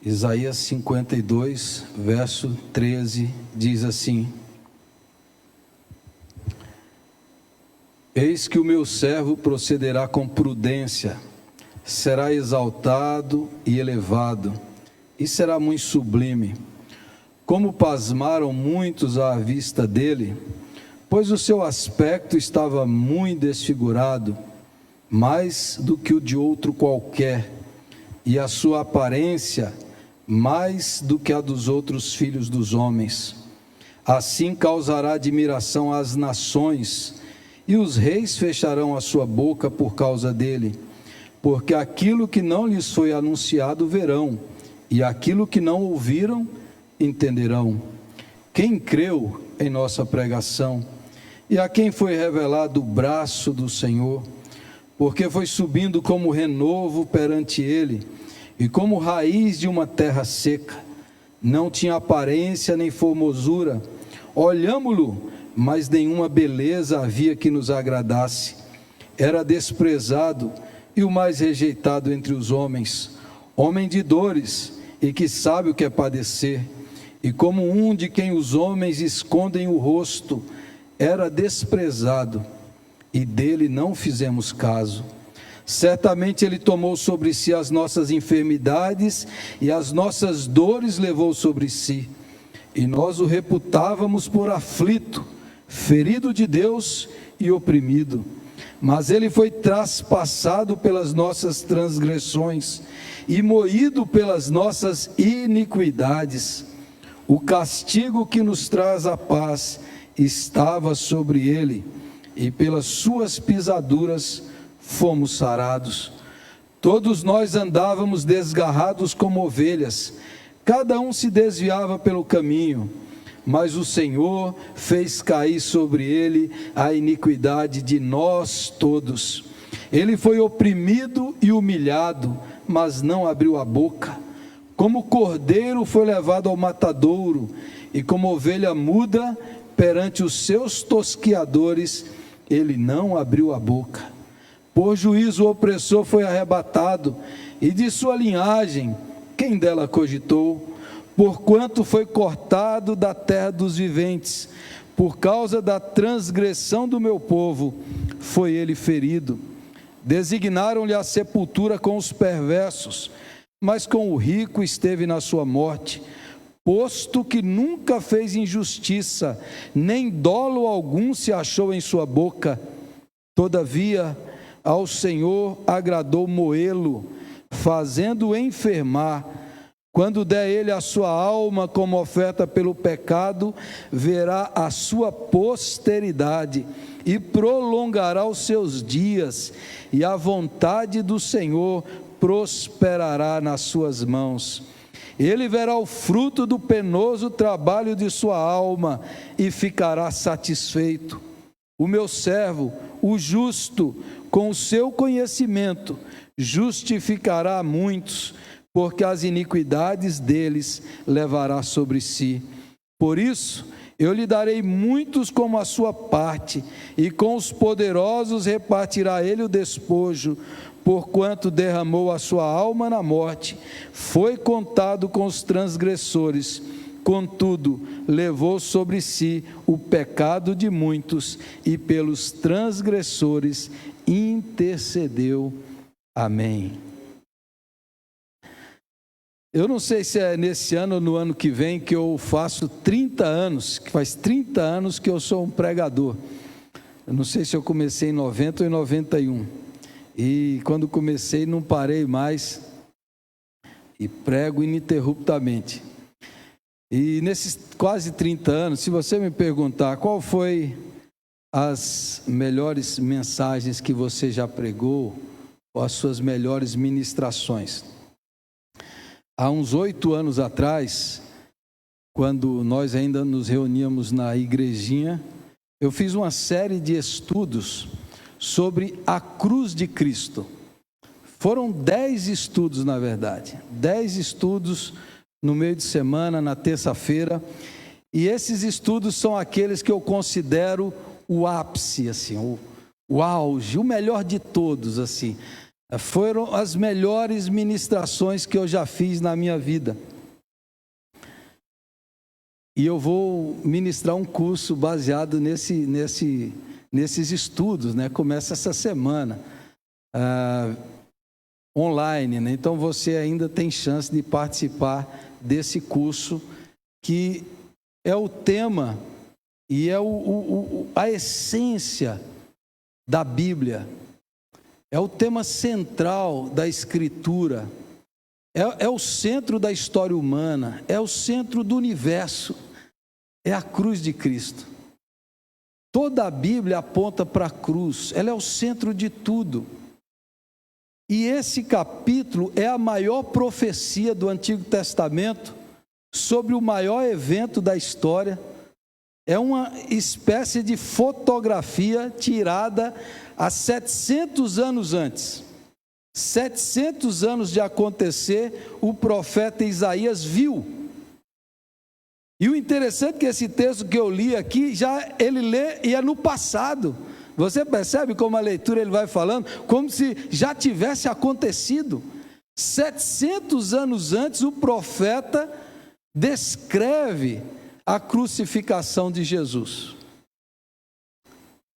Isaías 52, verso 13, diz assim: Eis que o meu servo procederá com prudência, será exaltado e elevado, e será muito sublime. Como pasmaram muitos à vista dele, pois o seu aspecto estava muito desfigurado, mais do que o de outro qualquer, e a sua aparência mais do que a dos outros filhos dos homens. Assim causará admiração às nações, e os reis fecharão a sua boca por causa dele, porque aquilo que não lhes foi anunciado verão, e aquilo que não ouviram entenderão. Quem creu em nossa pregação, e a quem foi revelado o braço do Senhor, porque foi subindo como renovo perante ele, e como raiz de uma terra seca, não tinha aparência nem formosura, olhámo-lo, mas nenhuma beleza havia que nos agradasse. Era desprezado e o mais rejeitado entre os homens, homem de dores e que sabe o que é padecer, e como um de quem os homens escondem o rosto, era desprezado, e dele não fizemos caso. Certamente ele tomou sobre si as nossas enfermidades, e as nossas dores levou sobre si, e nós o reputávamos por aflito, ferido de Deus e oprimido. Mas ele foi traspassado pelas nossas transgressões, e moído pelas nossas iniquidades. O castigo que nos traz a paz estava sobre ele, e pelas suas pisaduras fomos sarados. Todos nós andávamos desgarrados como ovelhas, cada um se desviava pelo caminho, mas o Senhor fez cair sobre ele a iniquidade de nós todos. Ele foi oprimido e humilhado, mas não abriu a boca. Como cordeiro foi levado ao matadouro, e como ovelha muda perante os seus tosquiadores, ele não abriu a boca. Por juízo o opressor foi arrebatado, e de sua linhagem, quem dela cogitou? Porquanto foi cortado da terra dos viventes, por causa da transgressão do meu povo, foi ele ferido. Designaram-lhe a sepultura com os perversos, mas com o rico esteve na sua morte, posto que nunca fez injustiça, nem dolo algum se achou em sua boca. Todavia, ao Senhor agradou moê-lo, fazendo-o enfermar. Quando der ele a sua alma como oferta pelo pecado, verá a sua posteridade e prolongará os seus dias, e a vontade do Senhor prosperará nas suas mãos. Ele verá o fruto do penoso trabalho de sua alma e ficará satisfeito. O meu servo, o justo, com o seu conhecimento, justificará a muitos, porque as iniquidades deles levará sobre si. Por isso, eu lhe darei muitos como a sua parte, e com os poderosos repartirá ele o despojo, porquanto derramou a sua alma na morte, foi contado com os transgressores, contudo, levou sobre si o pecado de muitos, e pelos transgressores intercedeu. Amém. Eu não sei se é nesse ano ou no ano que vem que eu faço 30 anos, que faz 30 anos que eu sou um pregador. Eu não sei se eu comecei em 90 ou em 91. E quando comecei não parei mais e prego ininterruptamente. E nesses quase 30 anos, se você me perguntar qual foi as melhores mensagens que você já pregou, ou as suas melhores ministrações, há uns 8 anos atrás, quando nós ainda nos reuníamos na igrejinha, eu fiz uma série de estudos sobre a cruz de Cristo. Foram 10 estudos, na verdade, 10 estudos no meio de semana, na terça-feira, e esses estudos são aqueles que eu considero o ápice, assim, o auge, o melhor de todos, assim. Foram as melhores ministrações que eu já fiz na minha vida. E eu vou ministrar um curso baseado nesses estudos, né? Começa essa semana, online, né? Então você ainda tem chance de participar desse curso, que é o tema e é a essência da Bíblia. É o tema central da Escritura, é o centro da história humana, é o centro do universo, é a cruz de Cristo. Toda a Bíblia aponta para a cruz, ela é o centro de tudo. E esse capítulo é a maior profecia do Antigo Testamento sobre o maior evento da história. É uma espécie de fotografia tirada há 700 anos antes. 700 anos de acontecer, o profeta Isaías viu. E o interessante é que esse texto que eu li aqui, ele lê e é no passado. Você percebe como a leitura ele vai falando? Como se já tivesse acontecido. 700 anos antes, o profeta descreve a crucificação de Jesus.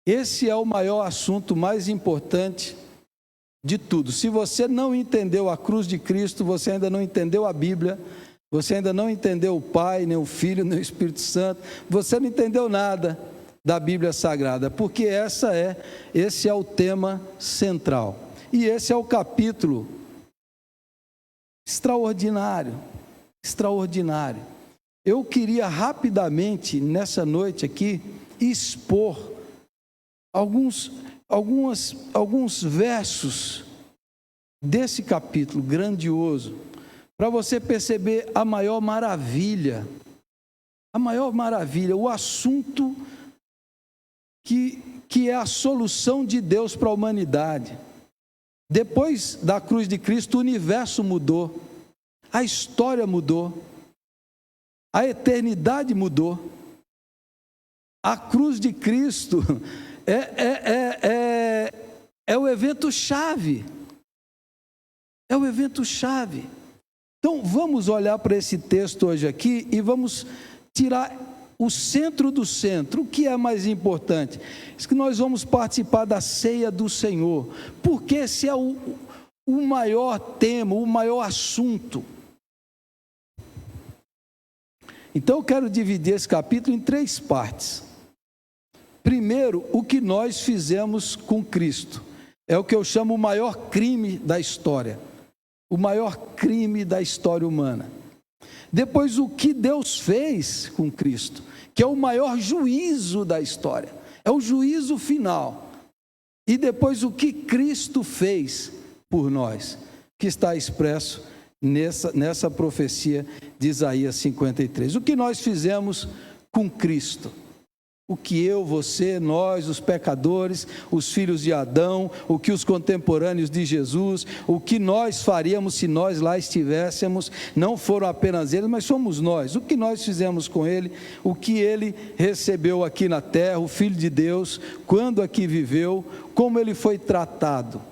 Esse é o maior assunto, mais importante de tudo. Se você não entendeu a cruz de Cristo, você ainda não entendeu a Bíblia, você ainda não entendeu o Pai, nem o Filho, nem o Espírito Santo, você não entendeu nada da Bíblia Sagrada, porque esse é o tema central. E esse é o capítulo extraordinário. Eu queria rapidamente, nessa noite aqui, expor alguns versos desse capítulo grandioso, para você perceber a maior maravilha, o assunto que é a solução de Deus para a humanidade. Depois da cruz de Cristo, o universo mudou, a história mudou, a eternidade mudou. A cruz de Cristo é o evento-chave. É o evento-chave. Então, vamos olhar para esse texto hoje aqui e vamos tirar o centro do centro. O que é mais importante? Isso que nós vamos participar da ceia do Senhor, porque esse é o maior tema, o maior assunto. Então, eu quero dividir esse capítulo em 3 partes. Primeiro, o que nós fizemos com Cristo. É o que eu chamo o maior crime da história. O maior crime da história humana. Depois, o que Deus fez com Cristo, que é o maior juízo da história. É o juízo final. E depois, o que Cristo fez por nós, que está expresso nessa profecia de Isaías 53. O que nós fizemos com Cristo? O que eu, você, nós, os pecadores, os filhos de Adão, o que os contemporâneos de Jesus, o que nós faríamos se nós lá estivéssemos, não foram apenas eles, mas somos nós. O que nós fizemos com ele, o que ele recebeu aqui na terra, o Filho de Deus, quando aqui viveu, como ele foi tratado.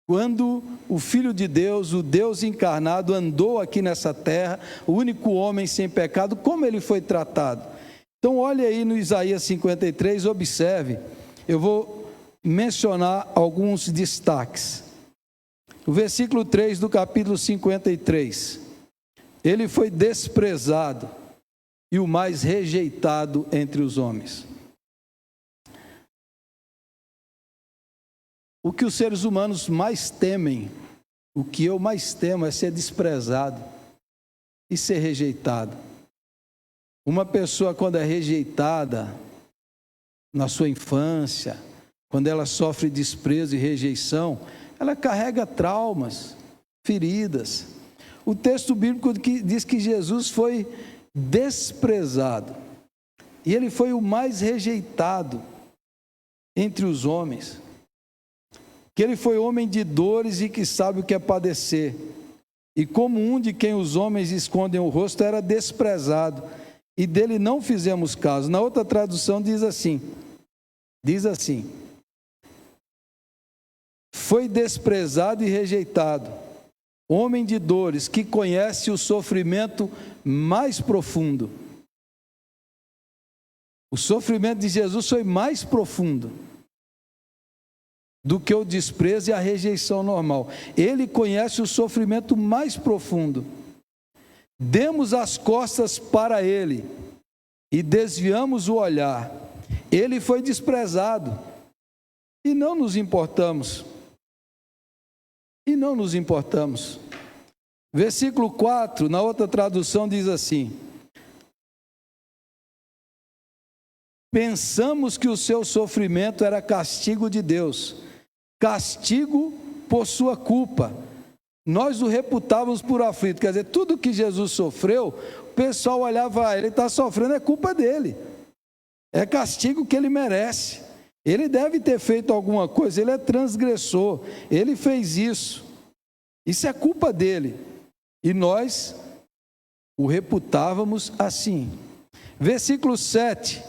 Quando o Filho de Deus, o Deus encarnado, andou aqui nessa terra, o único homem sem pecado, como ele foi tratado? Então, olhe aí no Isaías 53, observe, eu vou mencionar alguns destaques. O versículo 3 do capítulo 53, ele foi desprezado e o mais rejeitado entre os homens. O que os seres humanos mais temem, o que eu mais temo é ser desprezado e ser rejeitado. Uma pessoa, quando é rejeitada na sua infância, quando ela sofre desprezo e rejeição, ela carrega traumas, feridas. O texto bíblico diz que Jesus foi desprezado e ele foi o mais rejeitado entre os homens, que ele foi homem de dores e que sabe o que é padecer, e como um de quem os homens escondem o rosto, era desprezado, e dele não fizemos caso. Na outra tradução diz assim, foi desprezado e rejeitado, homem de dores, que conhece o sofrimento mais profundo. O sofrimento de Jesus foi mais profundo do que o desprezo e a rejeição normal. Ele conhece o sofrimento mais profundo. Demos as costas para ele e desviamos o olhar. Ele foi desprezado e não nos importamos. E não nos importamos. Versículo 4, na outra tradução, diz assim: pensamos que o seu sofrimento era castigo de Deus, castigo por sua culpa. Nós o reputávamos por aflito. Quer dizer, tudo que Jesus sofreu, o pessoal olhava, ele está sofrendo, é culpa dele. É castigo que ele merece. Ele deve ter feito alguma coisa, ele é transgressor, ele fez isso. Isso é culpa dele. E nós o reputávamos assim. Versículo 7.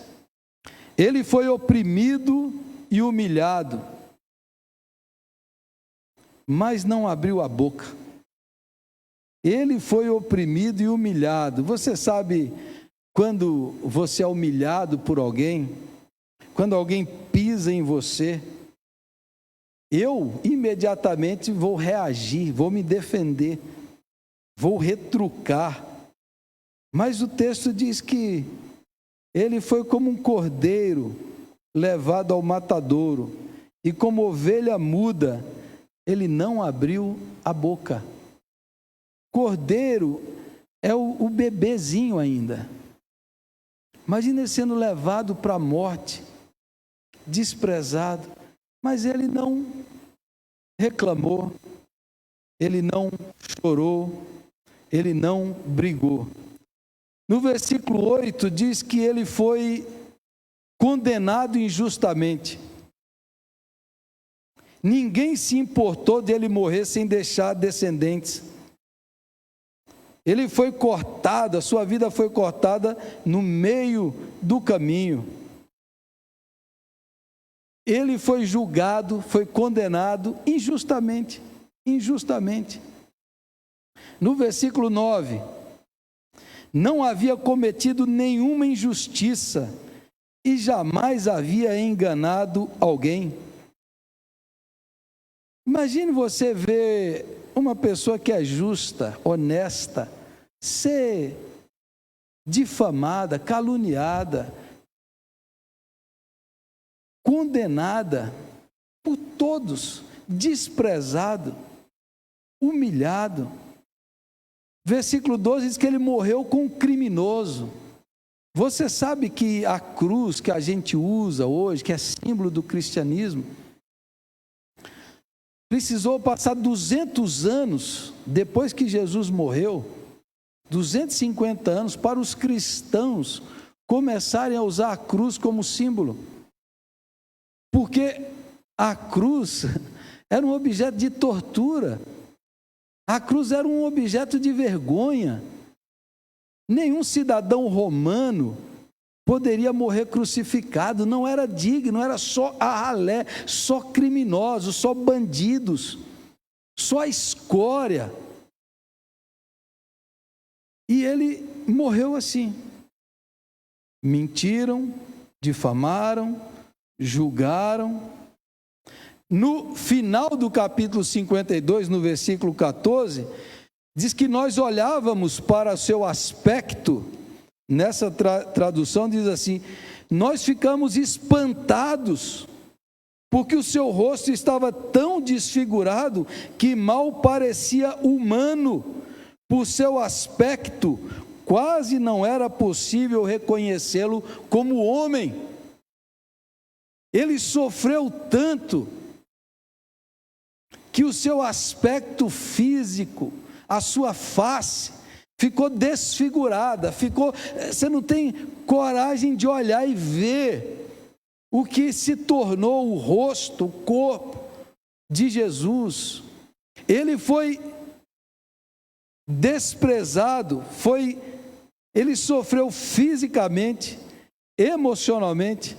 Ele foi oprimido e humilhado, mas não abriu a boca. Ele foi oprimido e humilhado. Você sabe, quando você é humilhado por alguém, quando alguém pisa em você, eu imediatamente vou reagir, vou me defender, vou retrucar. Mas o texto diz que ele foi como um cordeiro levado ao matadouro, e como ovelha muda, ele não abriu a boca. Cordeiro é o bebezinho ainda. Imagina ele sendo levado para a morte, desprezado, mas ele não reclamou, ele não chorou, ele não brigou. No versículo 8 diz que ele foi condenado injustamente. Ninguém se importou dele morrer sem deixar descendentes. Ele foi cortado, a sua vida foi cortada no meio do caminho. Ele foi julgado, foi condenado injustamente. Injustamente. No versículo 9, não havia cometido nenhuma injustiça e jamais havia enganado alguém. Imagine você ver uma pessoa que é justa, honesta, ser difamada, caluniada, condenada por todos, desprezado, humilhado. Versículo 12 diz que ele morreu com um criminoso. Você sabe que a cruz que a gente usa hoje, que é símbolo do cristianismo, precisou passar 200 anos depois que Jesus morreu, 250 anos, para os cristãos começarem a usar a cruz como símbolo. Porque a cruz era um objeto de tortura. A cruz era um objeto de vergonha. Nenhum cidadão romano poderia morrer crucificado, não era digno, não era só a ralé, só criminosos, só bandidos, só a escória. E ele morreu assim. Mentiram, difamaram, julgaram. No final do capítulo 52, no versículo 14, diz que nós olhávamos para o seu aspecto. Nessa tradução diz assim: nós ficamos espantados, porque o seu rosto estava tão desfigurado que mal parecia humano. Por seu aspecto, quase não era possível reconhecê-lo como homem. Ele sofreu tanto que o seu aspecto físico, a sua face, ficou desfigurada, você não tem coragem de olhar e ver o que se tornou o rosto, o corpo de Jesus. Ele foi desprezado, ele sofreu fisicamente, emocionalmente,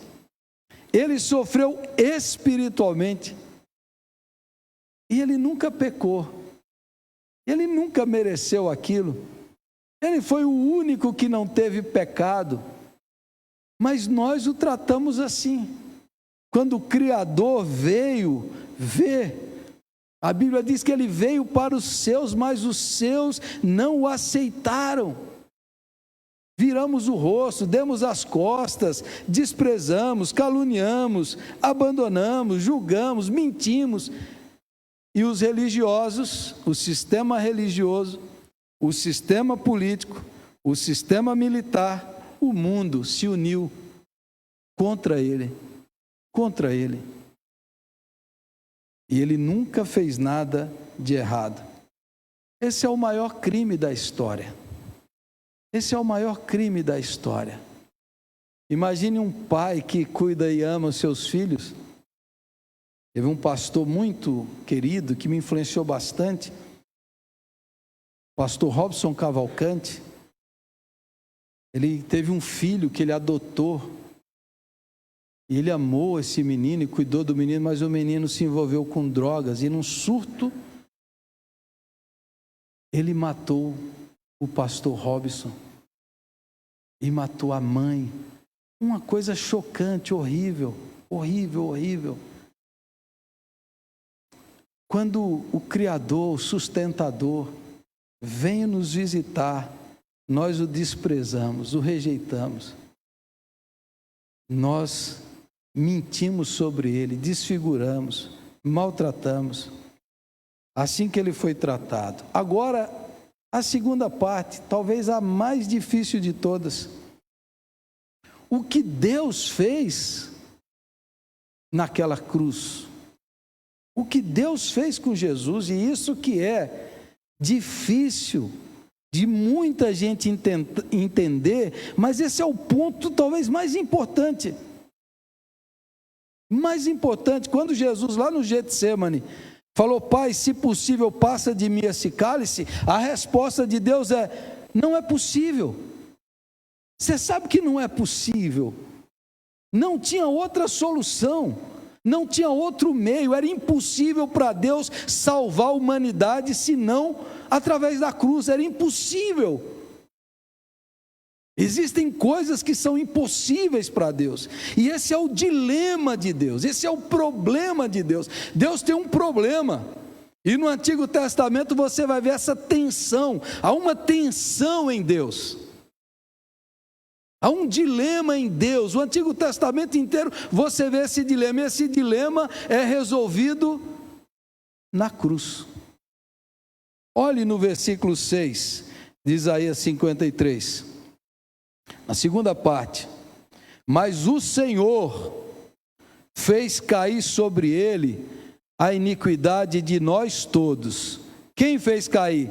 ele sofreu espiritualmente. E ele nunca pecou. Ele nunca mereceu aquilo. Ele foi o único que não teve pecado. Mas nós o tratamos assim. Quando o Criador veio ver, a Bíblia diz que ele veio para os seus, mas os seus não o aceitaram. Viramos o rosto, demos as costas, desprezamos, caluniamos, abandonamos, julgamos, mentimos. E os religiosos, o sistema religioso, o sistema político, o sistema militar, o mundo se uniu contra ele. Contra ele. E ele nunca fez nada de errado. Esse é o maior crime da história. Esse é o maior crime da história. Imagine um pai que cuida e ama os seus filhos. Teve um pastor muito querido que me influenciou bastante, pastor Robson Cavalcante. Ele teve um filho que ele adotou. E ele amou esse menino e cuidou do menino, mas o menino se envolveu com drogas e num surto ele matou o pastor Robson e matou a mãe. Uma coisa chocante, horrível, horrível, horrível. Quando o Criador, o sustentador, vem nos visitar, nós o desprezamos, o rejeitamos. Nós mentimos sobre ele, desfiguramos, maltratamos. Assim que ele foi tratado. Agora, a segunda parte, talvez a mais difícil de todas. O que Deus fez naquela cruz. O que Deus fez com Jesus, e isso que é difícil de muita gente entender, mas esse é o ponto talvez mais importante. Mais importante, quando Jesus lá no Getsêmani falou: Pai, se possível, passa de mim esse cálice, a resposta de Deus é: não é possível. Você sabe que não é possível. Não tinha outra solução, não tinha outro meio, era impossível para Deus salvar a humanidade senão através da cruz, era impossível. Existem coisas que são impossíveis para Deus, e esse é o dilema de Deus, esse é o problema de Deus. Deus tem um problema, e no Antigo Testamento você vai ver essa tensão, há uma tensão em Deus, há um dilema em Deus. O Antigo Testamento inteiro você vê esse dilema, e esse dilema é resolvido na cruz. Olhe no versículo 6 de Isaías 53. Na segunda parte: mas o Senhor fez cair sobre ele a iniquidade de nós todos. Quem fez cair?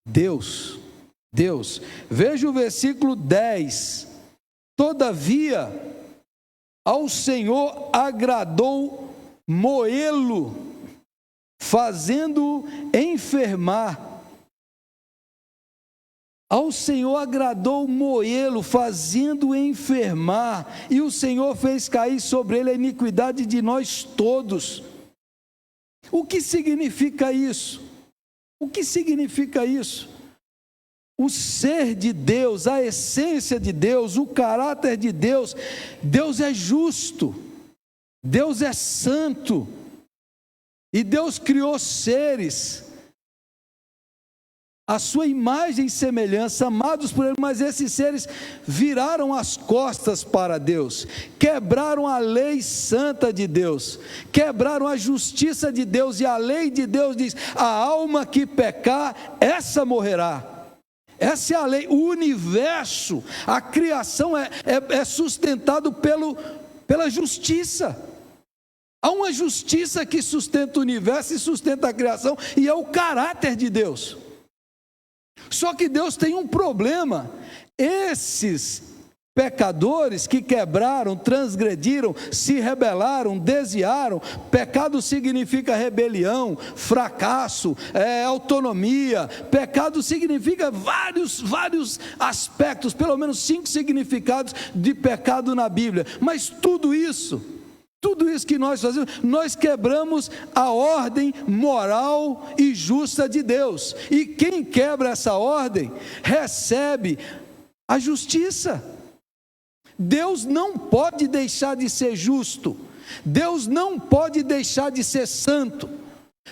Deus. Deus. Veja o versículo 10. Todavia, ao Senhor agradou moê-lo, fazendo-o enfermar. Ao Senhor agradou moê-lo, fazendo-o enfermar, e o Senhor fez cair sobre ele a iniquidade de nós todos. O que significa isso? O que significa isso? O ser de Deus, a essência de Deus, o caráter de Deus. Deus é justo, Deus é santo, e Deus criou seres a sua imagem e semelhança, amados por ele, mas esses seres viraram as costas para Deus, quebraram a lei santa de Deus, quebraram a justiça de Deus, e a lei de Deus diz: a alma que pecar, essa morrerá. Essa é a lei. O universo, a criação é sustentado pela justiça. Há uma justiça que sustenta o universo e sustenta a criação, e é o caráter de Deus. Só que Deus tem um problema. Esses pecadores que quebraram, transgrediram, se rebelaram, desviaram. Pecado significa rebelião, fracasso, autonomia. Pecado significa vários aspectos, pelo menos 5 significados de pecado na Bíblia. Mas tudo isso Tudo isso que nós fazemos, nós quebramos a ordem moral e justa de Deus. E quem quebra essa ordem, recebe a justiça. Deus não pode deixar de ser justo. Deus não pode deixar de ser santo.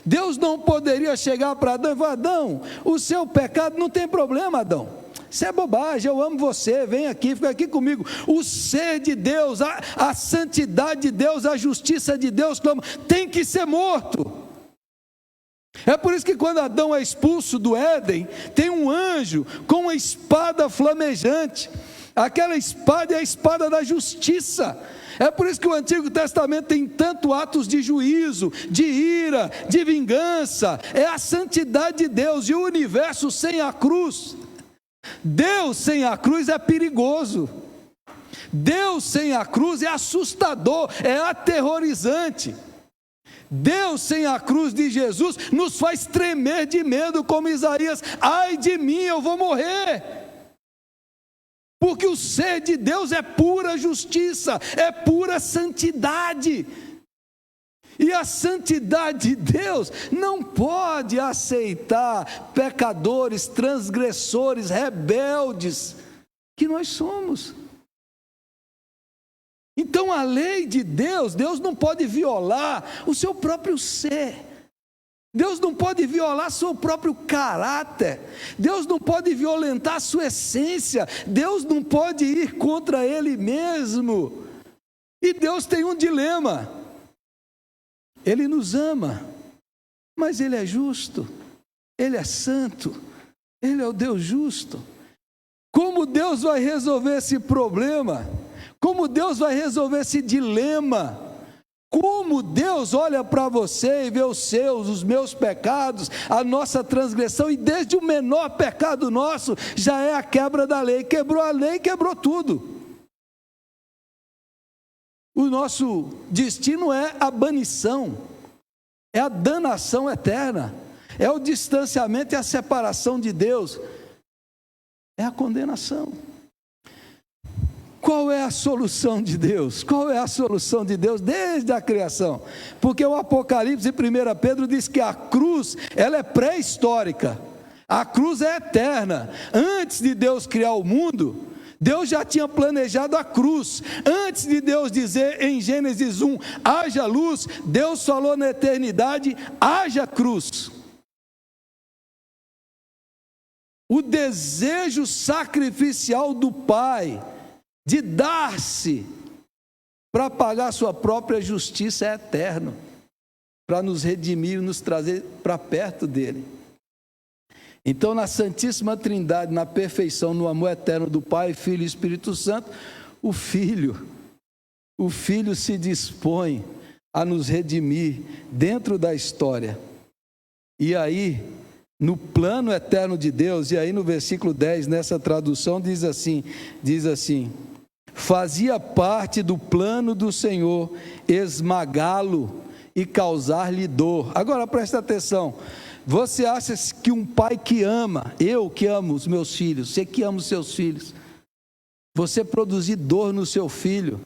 Deus não poderia chegar para Adão e falar: Adão, o seu pecado não tem problema, Adão. Isso é bobagem, eu amo você, vem aqui, fica aqui comigo. O ser de Deus, a santidade de Deus, a justiça de Deus, tem que ser morto. É por isso que quando Adão é expulso do Éden, tem um anjo com uma espada flamejante. Aquela espada é a espada da justiça. É por isso que o Antigo Testamento tem tanto atos de juízo, de ira, de vingança. É a santidade de Deus. E o universo sem a cruz, Deus sem a cruz é perigoso. Deus sem a cruz é assustador, é aterrorizante. Deus sem a cruz de Jesus nos faz tremer de medo, como Isaías: ai de mim, eu vou morrer. Porque o ser de Deus é pura justiça, é pura santidade. E a santidade de Deus não pode aceitar pecadores, transgressores, rebeldes, que nós somos. Então a lei de Deus, Deus não pode violar o seu próprio ser. Deus não pode violar seu próprio caráter. Deus não pode violentar a sua essência. Deus não pode ir contra Ele mesmo. E Deus tem um dilema. Ele nos ama, mas Ele é justo, Ele é santo, Ele é o Deus justo. Como Deus vai resolver esse problema? Como Deus vai resolver esse dilema? Como Deus olha para você e vê os seus, os meus pecados, a nossa transgressão, e desde o menor pecado nosso, já é a quebra da lei. Quebrou a lei, quebrou tudo. O nosso destino é a banição, é a danação eterna, é o distanciamento e a separação de Deus, é a condenação. Qual é a solução de Deus? Qual é a solução de Deus desde a criação? Porque o Apocalipse, 1 Pedro, diz que a cruz, ela é pré-histórica, a cruz é eterna. Antes de Deus criar o mundo, Deus já tinha planejado a cruz. Antes de Deus dizer em Gênesis 1, haja luz, Deus falou na eternidade, haja cruz. O desejo sacrificial do Pai de dar-se para pagar sua própria justiça é eterno, para nos redimir e nos trazer para perto dele. Então, na Santíssima Trindade, na perfeição, no amor eterno do Pai, Filho e Espírito Santo, o Filho se dispõe a nos redimir dentro da história. E aí, no plano eterno de Deus, e aí no versículo 10, nessa tradução, diz assim, fazia parte do plano do Senhor esmagá-lo e causar-lhe dor. Agora presta atenção. Você acha que um pai que ama, eu que amo os meus filhos, você que ama os seus filhos, você produzir dor no seu filho,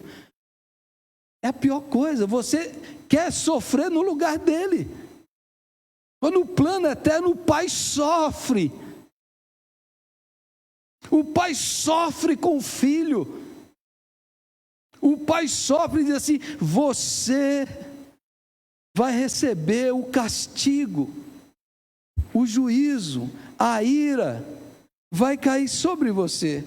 é a pior coisa. Você quer sofrer no lugar dele. Quando no plano eterno o pai sofre. O pai sofre com o filho. O pai sofre e diz assim: você vai receber o castigo, o juízo, a ira vai cair sobre você.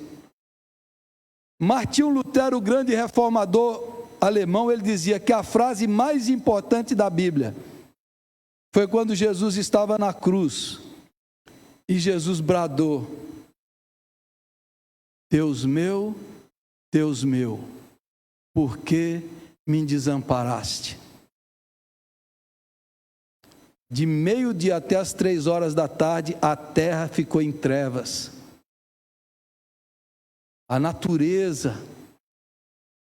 Martinho Lutero, o grande reformador alemão, ele dizia que a frase mais importante da Bíblia foi quando Jesus estava na cruz e Jesus bradou: Deus meu, por que me desamparaste? De meio-dia até as 3 horas da tarde, a terra ficou em trevas. A natureza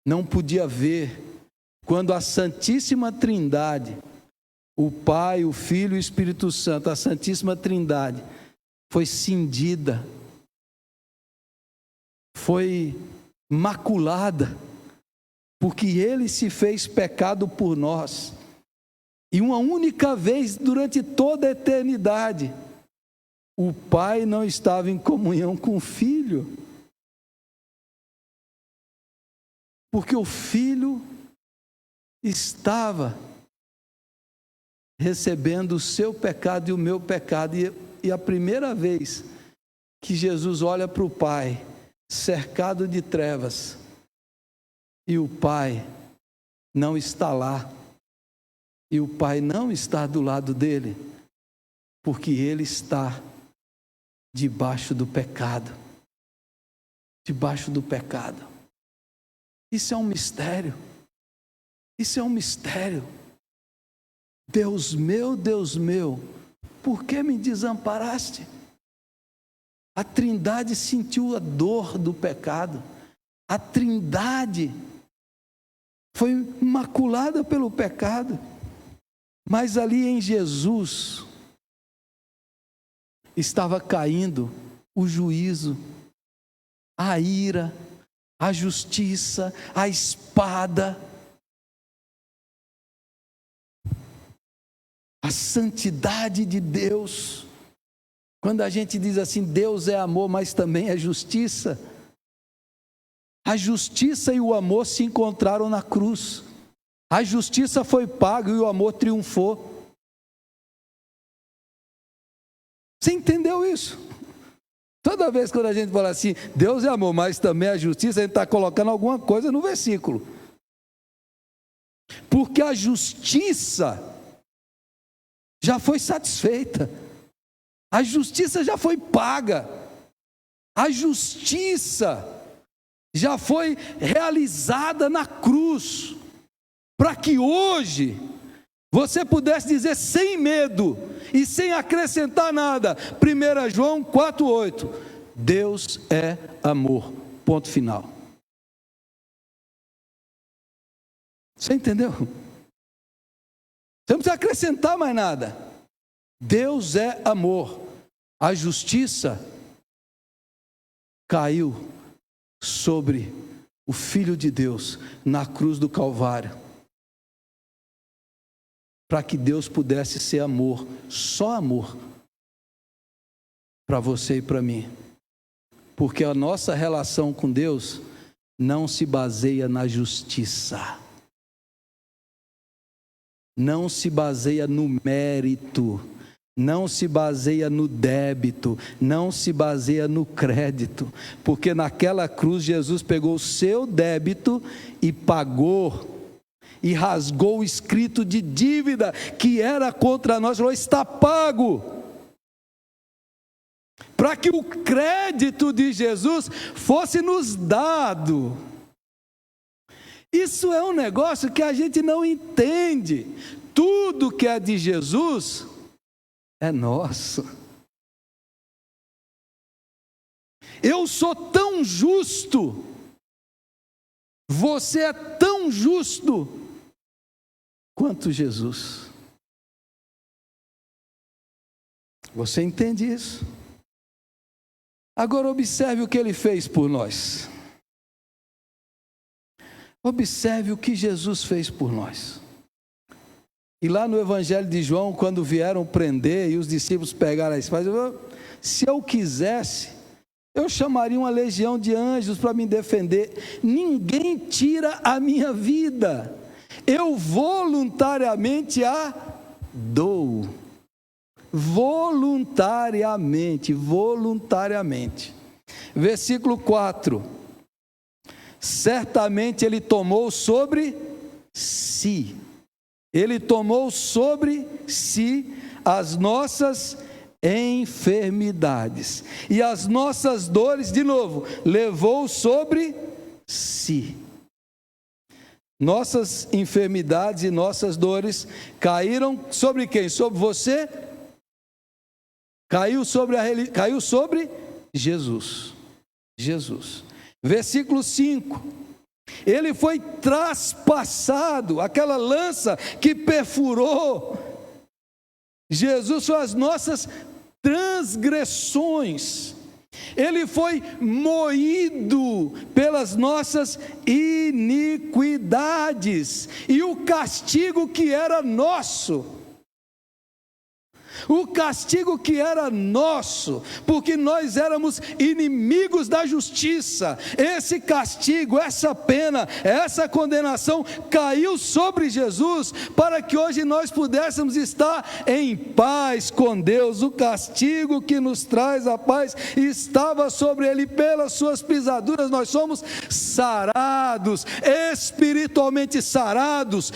não podia ver, quando a Santíssima Trindade, o Pai, o Filho e o Espírito Santo, a Santíssima Trindade, foi cindida, foi maculada porque ele se fez pecado por nós, e uma única vez durante toda a eternidade, o Pai não estava em comunhão com o Filho, porque o Filho estava recebendo o seu pecado e o meu pecado, e a primeira vez que Jesus olha para o Pai, cercado de trevas, e o Pai não está lá, e o Pai não está do lado dele, porque ele está debaixo do pecado, debaixo do pecado. Isso é um mistério, isso é um mistério. Deus meu, por que me desamparaste? A Trindade sentiu a dor do pecado, a Trindade foi maculada pelo pecado, mas ali em Jesus estava caindo o juízo, a ira, a justiça, a espada, a santidade de Deus. Quando a gente diz assim, Deus é amor, mas também é justiça, a justiça e o amor se encontraram na cruz, a justiça foi paga e o amor triunfou. Você entendeu isso? Toda vez quando a gente fala assim, Deus é amor, mas também é justiça, a gente está colocando alguma coisa no versículo, porque a justiça já foi satisfeita, a justiça já foi paga, a justiça já foi realizada na cruz, para que hoje você pudesse dizer sem medo e sem acrescentar nada, 1 João 4,8, Deus é amor, ponto final. Você entendeu? Você não precisa acrescentar mais nada. Deus é amor. A justiça caiu sobre o Filho de Deus na cruz do Calvário, para que Deus pudesse ser amor, só amor, para você e para mim, porque a nossa relação com Deus não se baseia na justiça, não se baseia no mérito, não se baseia no débito, não se baseia no crédito, porque naquela cruz Jesus pegou o seu débito e pagou, e rasgou o escrito de dívida que era contra nós, falou, está pago, para que o crédito de Jesus fosse nos dado. Isso é um negócio que a gente não entende. Tudo que é de Jesus é nosso. Eu sou tão justo, você é tão justo quanto Jesus. Você entende isso? Agora observe o que ele fez por nós. Observe o que Jesus fez por nós. E lá no Evangelho de João, quando vieram prender e os discípulos pegaram a espada, se eu quisesse, eu chamaria uma legião de anjos para me defender. Ninguém tira a minha vida. Eu voluntariamente a dou. Voluntariamente. Versículo 4. Certamente ele tomou sobre si. Ele tomou sobre si as nossas enfermidades. E as nossas dores, de novo, levou sobre si. Nossas enfermidades e nossas dores caíram sobre quem? Sobre você? Caiu sobre Jesus. Jesus. Versículo 5. Ele foi traspassado, aquela lança que perfurou. Jesus foi as nossas transgressões. Ele foi moído pelas nossas iniquidades, e o castigo que era nosso, porque nós éramos inimigos da justiça, esse castigo, essa pena, essa condenação caiu sobre Jesus, para que hoje nós pudéssemos estar em paz com Deus. O castigo que nos traz a paz estava sobre ele, pelas suas pisaduras nós somos sarados, espiritualmente sarados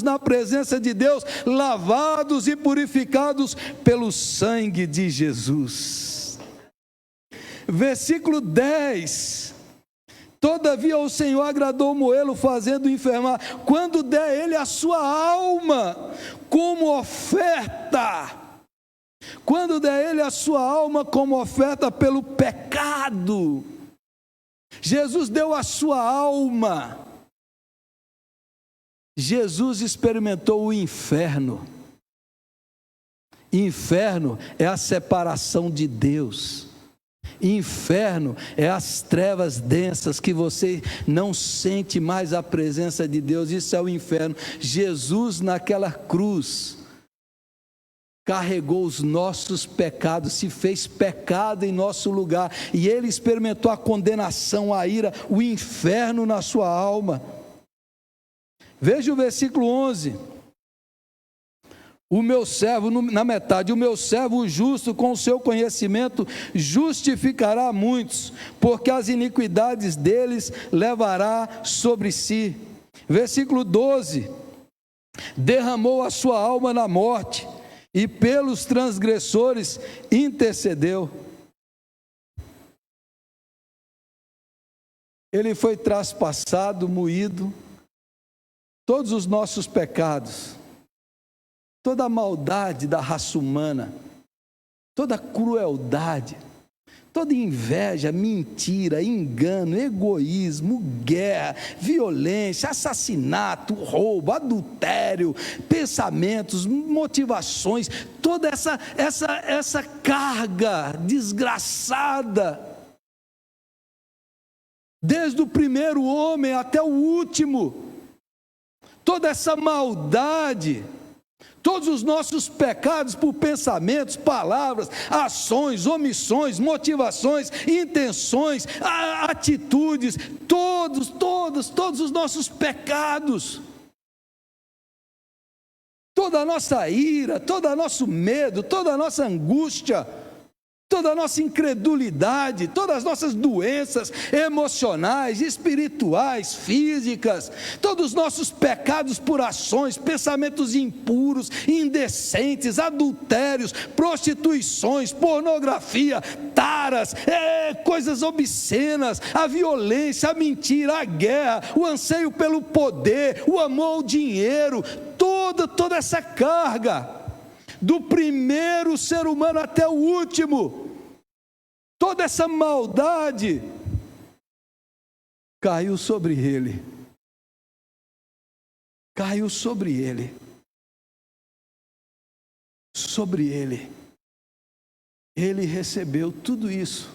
na presença de Deus, lavados e purificados pelo sangue de Jesus. Versículo 10: todavia o Senhor agradou moê-lo, fazendo enfermar, quando der ele a sua alma como oferta, pelo pecado. Jesus deu a sua alma. Jesus experimentou o inferno. Inferno é a separação de Deus. Inferno é as trevas densas, que você não sente mais a presença de Deus. Isso é o inferno. Jesus, naquela cruz, carregou os nossos pecados, se fez pecado em nosso lugar, e ele experimentou a condenação, a ira, o inferno na sua alma. Veja o versículo 11: o meu servo, na metade, o meu servo justo, com o seu conhecimento, justificará muitos, porque as iniquidades deles levará sobre si. Versículo 12: derramou a sua alma na morte, e pelos transgressores intercedeu. Ele foi traspassado, moído, todos os nossos pecados, toda a maldade da raça humana, toda a crueldade, toda inveja, mentira, engano, egoísmo, guerra, violência, assassinato, roubo, adultério, pensamentos, motivações, toda essa carga desgraçada, desde o primeiro homem até o último, toda essa maldade, todos os nossos pecados por pensamentos, palavras, ações, omissões, motivações, intenções, atitudes, todos os nossos pecados, toda a nossa ira, todo o nosso medo, toda a nossa angústia, toda a nossa incredulidade, todas as nossas doenças emocionais, espirituais, físicas, todos os nossos pecados por ações, pensamentos impuros, indecentes, adultérios, prostituições, pornografia, taras, coisas obscenas, a violência, a mentira, a guerra, o anseio pelo poder, o amor ao dinheiro, toda essa carga, do primeiro ser humano até o último, toda essa maldade caiu sobre ele, ele recebeu tudo isso,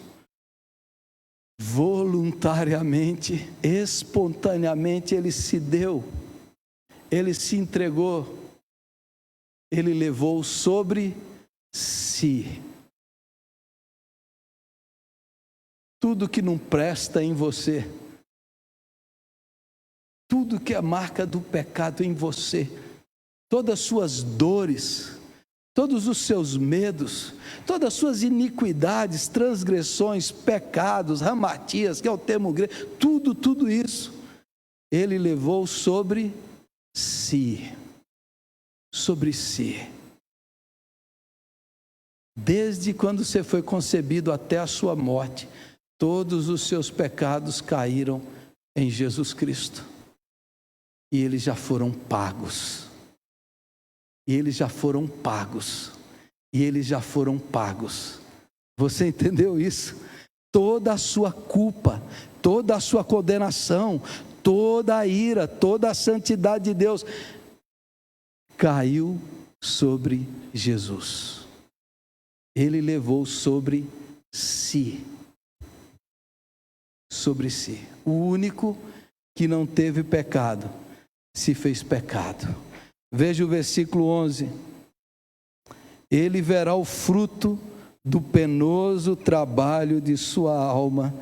voluntariamente, espontaneamente, ele se deu, ele se entregou, ele levou sobre si tudo que não presta em você, tudo que é marca do pecado em você, todas as suas dores, todos os seus medos, todas as suas iniquidades, transgressões, pecados, ramatias, que é o termo grego, tudo isso, ele levou sobre si. Desde quando você foi concebido até a sua morte, todos os seus pecados caíram em Jesus Cristo, e eles já foram pagos, você entendeu isso? Toda a sua culpa, toda a sua condenação, toda a ira, toda a santidade de Deus caiu sobre Jesus. Ele levou sobre si. Sobre si. O único que não teve pecado, se fez pecado. Veja o versículo 11. Ele verá o fruto do penoso trabalho de sua alma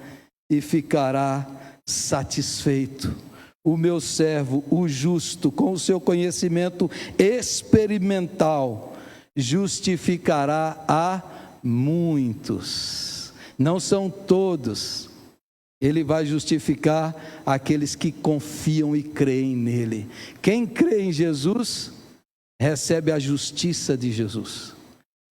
e ficará satisfeito. O meu servo, o justo, com o seu conhecimento experimental, justificará a muitos. Não são todos. Ele vai justificar aqueles que confiam e creem nele. Quem crê em Jesus, recebe a justiça de Jesus,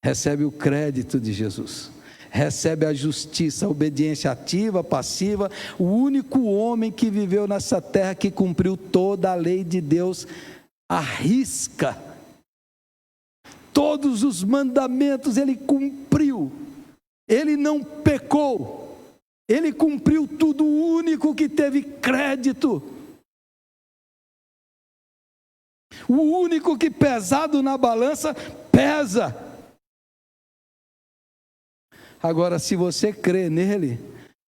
recebe o crédito de Jesus, recebe a justiça, a obediência ativa, passiva. O único homem que viveu nessa terra que cumpriu toda a lei de Deus à risca. Todos os mandamentos ele cumpriu, ele não pecou. Ele cumpriu tudo, o único que teve crédito. O único que pesado na balança, pesa. Agora, se você crê nele,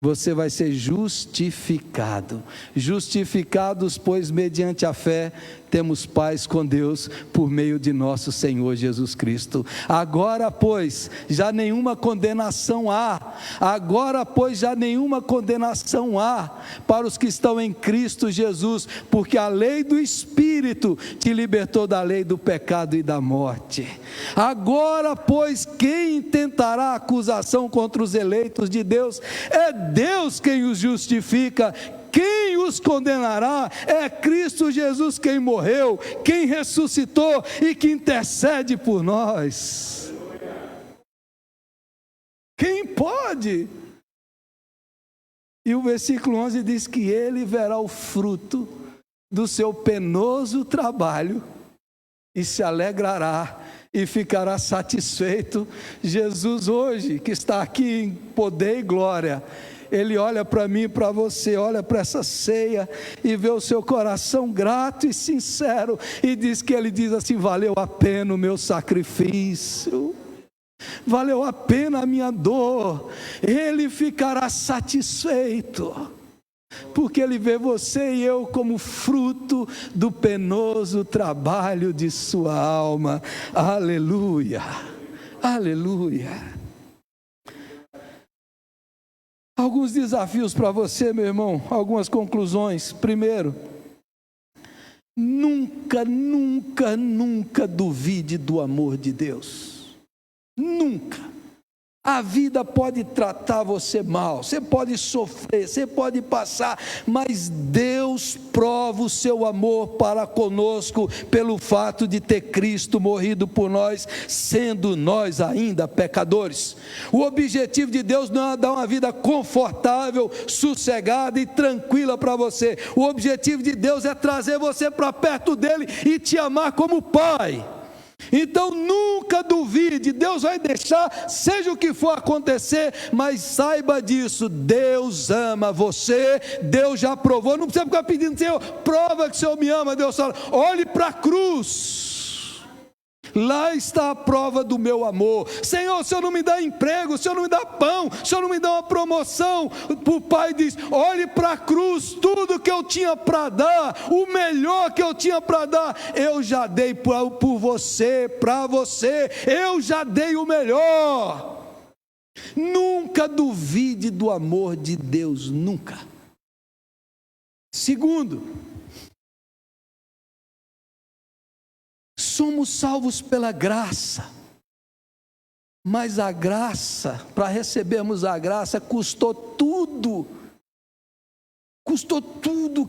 você vai ser justificado. Justificados, pois mediante a fé temos paz com Deus por meio de nosso Senhor Jesus Cristo. Agora, pois, já nenhuma condenação há. Agora, pois, já nenhuma condenação há para os que estão em Cristo Jesus, porque a lei do Espírito te libertou da lei do pecado e da morte. Agora, pois, quem intentará acusação contra os eleitos de Deus? É Deus quem os justifica. Quem os condenará? É Cristo Jesus quem morreu, quem ressuscitou e que intercede por nós. Quem pode? E o versículo 11 diz que ele verá o fruto do seu penoso trabalho e se alegrará e ficará satisfeito. Jesus hoje, que está aqui em poder e glória, ele olha para mim e para você, olha para essa ceia e vê o seu coração grato e sincero e diz que ele diz assim: valeu a pena o meu sacrifício, valeu a pena a minha dor. Ele ficará satisfeito, porque ele vê você e eu como fruto do penoso trabalho de sua alma. Aleluia, aleluia. Alguns desafios para você, meu irmão, algumas conclusões. Primeiro, nunca, nunca, nunca duvide do amor de Deus. Nunca. A vida pode tratar você mal, você pode sofrer, você pode passar, mas Deus prova o seu amor para conosco pelo fato de ter Cristo morrido por nós, sendo nós ainda pecadores. O objetivo de Deus não é dar uma vida confortável, sossegada e tranquila para você. O objetivo de Deus é trazer você para perto dele e te amar como Pai. Então nunca duvide, Deus vai deixar, seja o que for acontecer, mas saiba disso, Deus ama você, Deus já provou. Não precisa ficar pedindo: Senhor, prova que o Senhor me ama. Deus fala: olhe para a cruz, lá está a prova do meu amor. Senhor, o Senhor não me dá emprego, o Senhor não me dá pão, o Senhor não me dá uma promoção. O Pai diz: olhe para a cruz, tudo que eu tinha para dar, o melhor que eu tinha para dar, eu já dei por você, para você, eu já dei o melhor. Nunca duvide do amor de Deus, nunca. Segundo, somos salvos pela graça, mas a graça, para recebermos a graça, custou tudo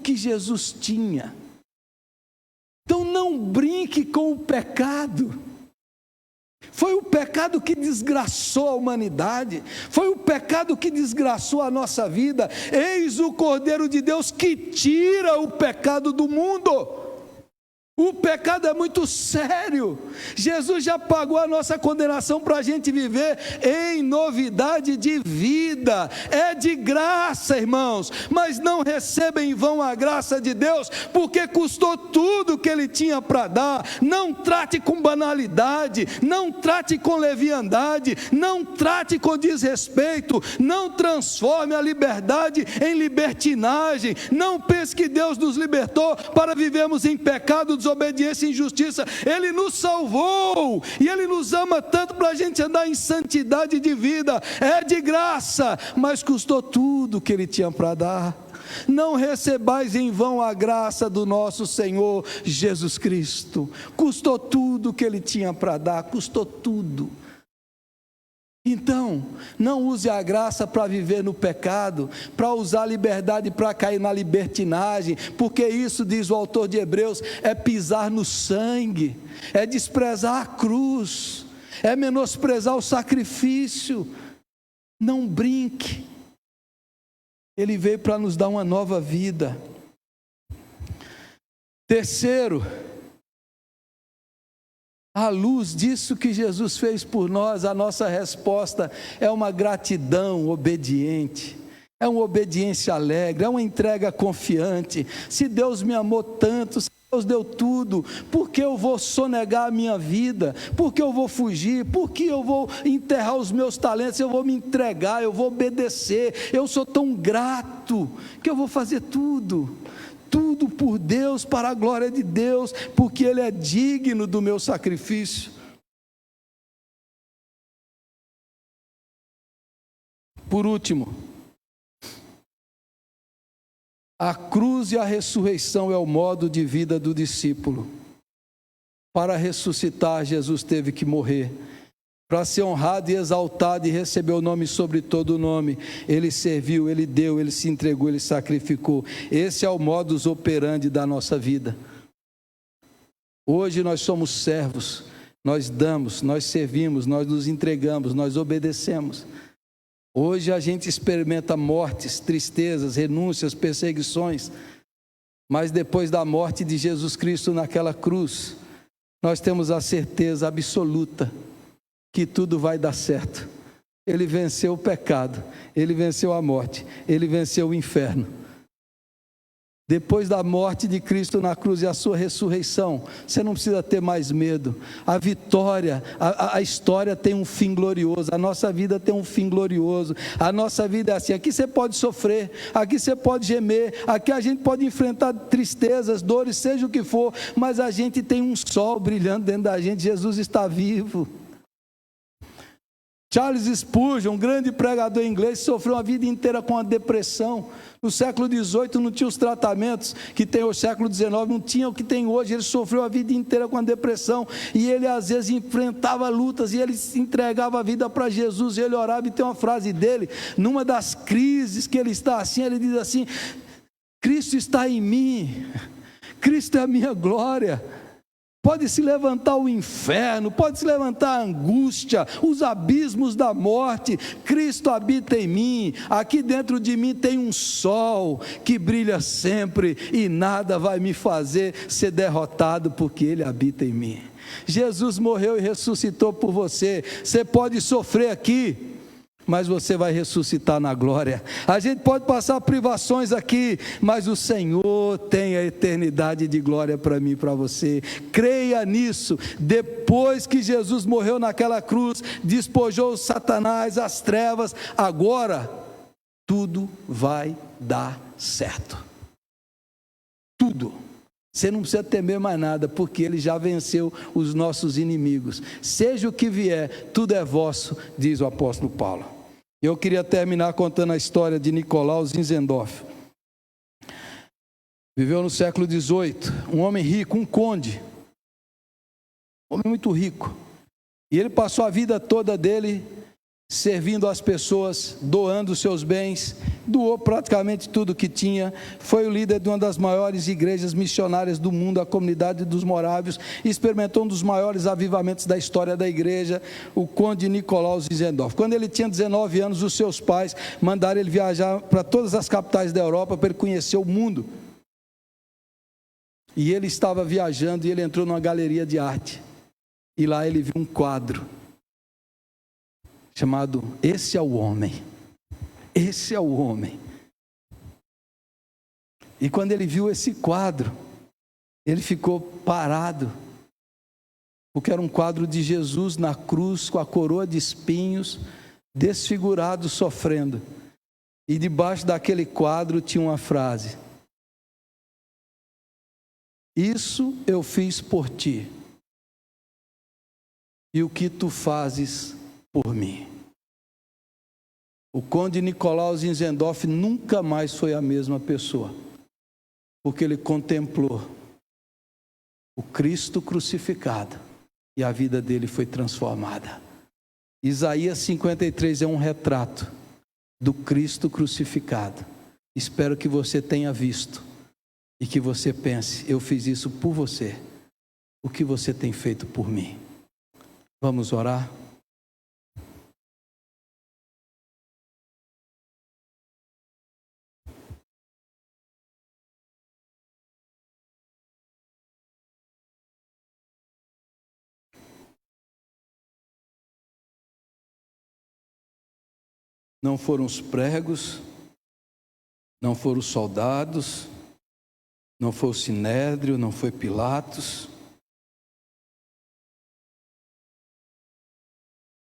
que Jesus tinha. Então não brinque com o pecado. Foi o pecado que desgraçou a humanidade, foi o pecado que desgraçou a nossa vida. Eis o Cordeiro de Deus que tira o pecado do mundo. O pecado é muito sério. Jesus já pagou a nossa condenação para a gente viver em novidade de vida. É de graça, irmãos, mas não receba em vão a graça de Deus, porque custou tudo que Ele tinha para dar. Não trate com banalidade, não trate com leviandade, não trate com desrespeito, não transforme a liberdade em libertinagem. Não pense que Deus nos libertou para vivermos em pecado, desobediência e injustiça. Ele nos salvou e Ele nos ama tanto para a gente andar em santidade de vida. É de graça, mas custou tudo que Ele tinha para dar. Não recebais em vão a graça do nosso Senhor Jesus Cristo. Custou tudo que Ele tinha para dar, custou tudo. Então, não use a graça para viver no pecado, para usar a liberdade para cair na libertinagem, porque isso, diz o autor de Hebreus, é pisar no sangue, é desprezar a cruz, é menosprezar o sacrifício. Não brinque. Ele veio para nos dar uma nova vida. Terceiro, à luz disso que Jesus fez por nós, a nossa resposta é uma gratidão obediente, é uma obediência alegre, é uma entrega confiante. Se Deus me amou tanto, se Deus deu tudo, por que eu vou sonegar a minha vida? Por que eu vou fugir? Por que eu vou enterrar os meus talentos? Eu vou me entregar, eu vou obedecer. Eu sou tão grato que eu vou fazer tudo por Deus, para a glória de Deus, porque Ele é digno do meu sacrifício. Por último, a cruz e a ressurreição é o modo de vida do discípulo. Para ressuscitar, Jesus teve que morrer. Para ser honrado e exaltado e receber o nome sobre todo o nome, Ele serviu, Ele deu, Ele se entregou, Ele sacrificou. Esse é o modus operandi da nossa vida. Hoje nós somos servos, nós damos, nós servimos, nós nos entregamos, nós obedecemos. Hoje a gente experimenta mortes, tristezas, renúncias, perseguições, mas depois da morte de Jesus Cristo naquela cruz, nós temos a certeza absoluta que tudo vai dar certo. Ele venceu o pecado, Ele venceu a morte, Ele venceu o inferno. Depois da morte de Cristo na cruz e a sua ressurreição, você não precisa ter mais medo. A vitória, a história tem um fim glorioso, a nossa vida tem um fim glorioso. A nossa vida é assim, aqui você pode sofrer, aqui você pode gemer, aqui a gente pode enfrentar tristezas, dores, seja o que for, mas a gente tem um sol brilhando dentro da gente, Jesus está vivo. Charles Spurgeon, um grande pregador inglês, sofreu uma vida inteira com a depressão. No século XVIII não tinha os tratamentos que tem hoje, no século XIX não tinha o que tem hoje. Ele sofreu a vida inteira com a depressão e ele às vezes enfrentava lutas e ele entregava a vida para Jesus e ele orava. E tem uma frase dele, numa das crises que ele está assim, ele diz assim: Cristo está em mim, Cristo é a minha glória. Pode se levantar o inferno, pode se levantar a angústia, os abismos da morte, Cristo habita em mim, aqui dentro de mim tem um sol que brilha sempre e nada vai me fazer ser derrotado porque Ele habita em mim. Jesus morreu e ressuscitou por você. Você pode sofrer aqui, mas você vai ressuscitar na glória. A gente pode passar privações aqui, mas o Senhor tem a eternidade de glória para mim e para você. Creia nisso. Depois que Jesus morreu naquela cruz, despojou Satanás, as trevas, agora tudo vai dar certo. Tudo. Você não precisa temer mais nada, porque Ele já venceu os nossos inimigos. Seja o que vier, tudo é vosso, diz o apóstolo Paulo. Eu queria terminar contando a história de Nicolaus Zinzendorf. Viveu no século XVIII, um homem rico, um conde, um homem muito rico. E ele passou a vida toda dele servindo as pessoas, doando seus bens, doou praticamente tudo que tinha, foi o líder de uma das maiores igrejas missionárias do mundo, a comunidade dos morávios, e experimentou um dos maiores avivamentos da história da igreja, o conde Nicolaus Zinzendorf. Quando ele tinha 19 anos, os seus pais mandaram ele viajar para todas as capitais da Europa para ele conhecer o mundo. E ele estava viajando e ele entrou numa galeria de arte. E lá ele viu um quadro chamado Esse é o Homem. Esse é o Homem. E quando ele viu esse quadro, ele ficou parado, porque era um quadro de Jesus na cruz, com a coroa de espinhos, desfigurado, sofrendo. E debaixo daquele quadro tinha uma frase: isso eu fiz por ti, e o que tu fazes por mim. O conde Nicolau Zinzendorf nunca mais foi a mesma pessoa, porque ele contemplou o Cristo crucificado e a vida dele foi transformada. Isaías 53 é um retrato do Cristo crucificado. Espero que você tenha visto e que você pense: eu fiz isso por você, o que você tem feito por mim? Vamos orar? Não foram os pregos, não foram os soldados, não foi o Sinédrio, não foi Pilatos.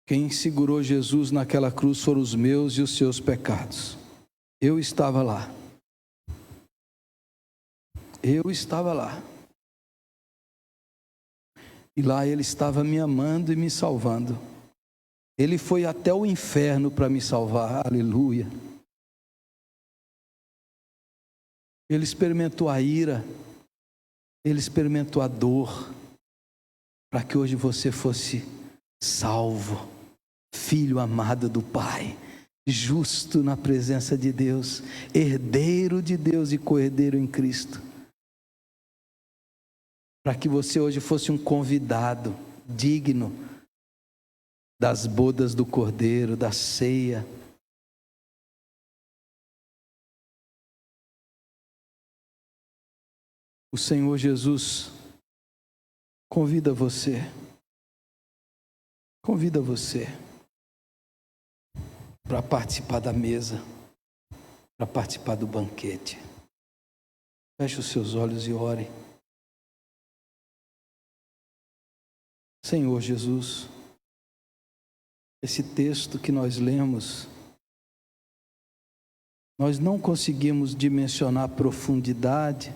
Quem segurou Jesus naquela cruz foram os meus e os seus pecados. Eu estava lá. Eu estava lá. E lá ele estava me amando e me salvando. Ele foi até o inferno para me salvar, aleluia. Ele experimentou a ira, ele experimentou a dor, para que hoje você fosse salvo, filho amado do Pai, justo na presença de Deus, herdeiro de Deus e co-herdeiro em Cristo. Para que você hoje fosse um convidado digno das bodas do Cordeiro, da ceia. O Senhor Jesus convida você para participar da mesa, para participar do banquete. Feche os seus olhos e ore. Senhor Jesus, esse texto que nós lemos, nós não conseguimos dimensionar a profundidade,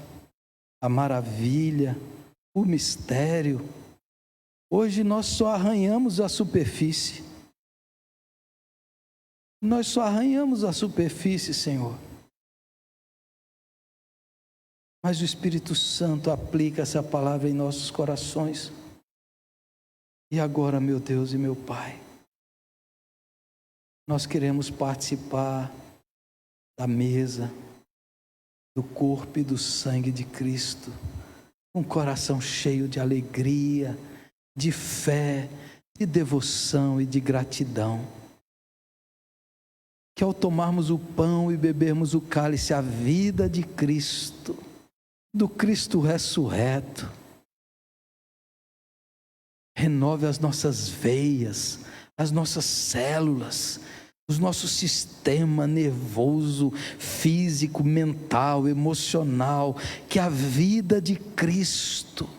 a maravilha, o mistério. Hoje nós só arranhamos a superfície. Nós só arranhamos a superfície, Senhor. Mas o Espírito Santo aplica essa palavra em nossos corações. E agora, meu Deus e meu Pai, nós queremos participar da mesa, do corpo e do sangue de Cristo, com um coração cheio de alegria, de fé, de devoção e de gratidão. Que ao tomarmos o pão e bebermos o cálice, a vida de Cristo, do Cristo ressurreto, renove as nossas veias, as nossas células, o nosso sistema nervoso, físico, mental, emocional. Que a vida de Cristo,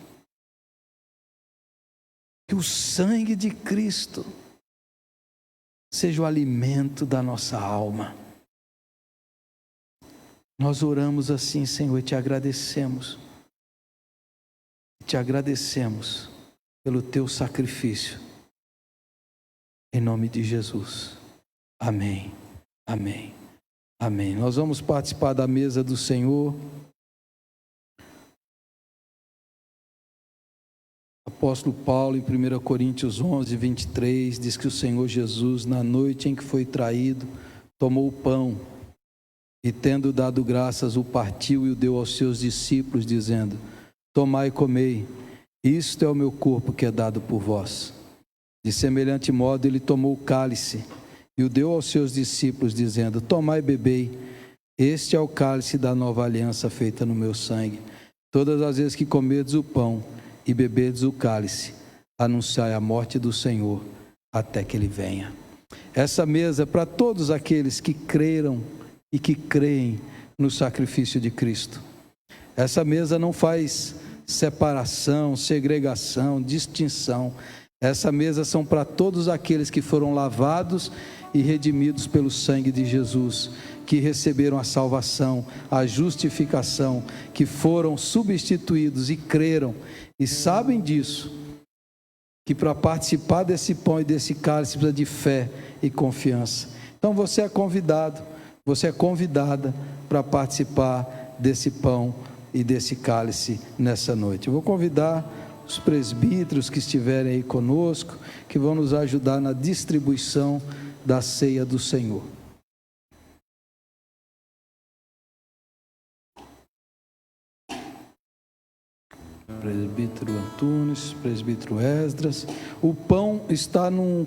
que o sangue de Cristo seja o alimento da nossa alma. Nós oramos assim, Senhor, e te agradecemos. Te agradecemos pelo teu sacrifício. Em nome de Jesus. Amém. Amém. Amém. Nós vamos participar da mesa do Senhor. Apóstolo Paulo, em 1 Coríntios 11, 23, diz que o Senhor Jesus, na noite em que foi traído, tomou o pão e, tendo dado graças, o partiu e o deu aos seus discípulos, dizendo: tomai e comei, isto é o meu corpo que é dado por vós. De semelhante modo, ele tomou o cálice e o deu aos seus discípulos, dizendo: tomai e bebei, este é o cálice da nova aliança feita no meu sangue. Todas as vezes que comerdes o pão e beberdes o cálice, anunciai a morte do Senhor até que Ele venha. Essa mesa é para todos aqueles que creram e que creem no sacrifício de Cristo. Essa mesa não faz separação, segregação, distinção. Essa mesa são para todos aqueles que foram lavados e redimidos pelo sangue de Jesus, que receberam a salvação, a justificação, que foram substituídos e creram e sabem disso, que para participar desse pão e desse cálice precisa de fé e confiança. Então você é convidado, você é convidada para participar desse pão e desse cálice nessa noite. Eu vou convidar os presbíteros que estiverem aí conosco, que vão nos ajudar na distribuição da ceia do Senhor. Presbítero Antunes, presbítero Esdras. O pão está num